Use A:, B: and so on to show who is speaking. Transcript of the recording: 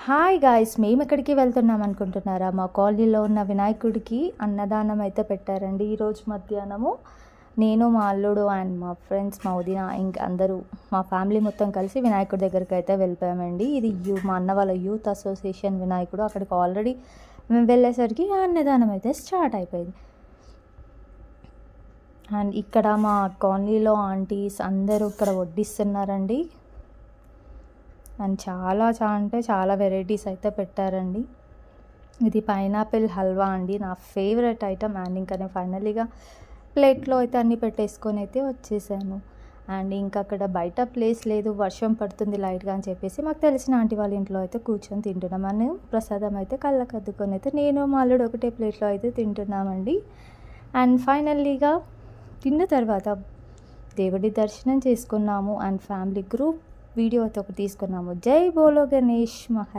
A: Hi guys, మేము ఎక్కడికి వెళ్తున్నాం అనుకుంటున్నారా? మా కాలనీలో ఉన్న వినాయకుడికి అన్నదానం అయితే పెట్టారండి ఈరోజు మధ్యాహ్నము. నేను, మా అల్లుడు అండ్ మా ఫ్రెండ్స్, మా వదిన, ఇంకా అందరూ మా ఫ్యామిలీ మొత్తం కలిసి వినాయకుడి దగ్గరికి అయితే వెళ్ళిపోయామండి. ఇది మా అన్న వాళ్ళ యూత్ అసోసియేషన్ వినాయకుడు. అక్కడికి ఆల్రెడీ మేము వెళ్ళేసరికి అన్నదానం అయితే స్టార్ట్ అయిపోయింది. అండ్ ఇక్కడ మా కాలనీలో ఆంటీస్ అందరూ ఇక్కడ వడ్డిస్తున్నారండి. అండ్ చాలా వెరైటీస్ అయితే పెట్టారండి. ఇది పైనాపిల్ హల్వా అండి, నా ఫేవరెట్ ఐటమ్. అండ్ ఇంకా నేను ఫైనలీగా ప్లేట్లో అయితే అన్నీ పెట్టేసుకొని అయితే వచ్చేసాను. అండ్ ఇంకా అక్కడ బయట ప్లేస్ లేదు, వర్షం పడుతుంది లైట్గా అని చెప్పేసి మాకు తెలిసిన ఆంటీ వాళ్ళ ఇంట్లో అయితే కూర్చొని తింటున్నాం. అని ప్రసాదం అయితే కళ్ళకు అద్దుకొని అయితే నేను, మా అల్లుడు ఒకటే ప్లేట్లో అయితే తింటున్నామండి. అండ్ ఫైనల్లీగా తిన్న తర్వాత దేవుడి దర్శనం చేసుకున్నాము. అండ్ ఫ్యామిలీ గ్రూప్ వీడియో అయితే ఒకటి తీసుకున్నాము. జై బోలో గణేష్ మహా.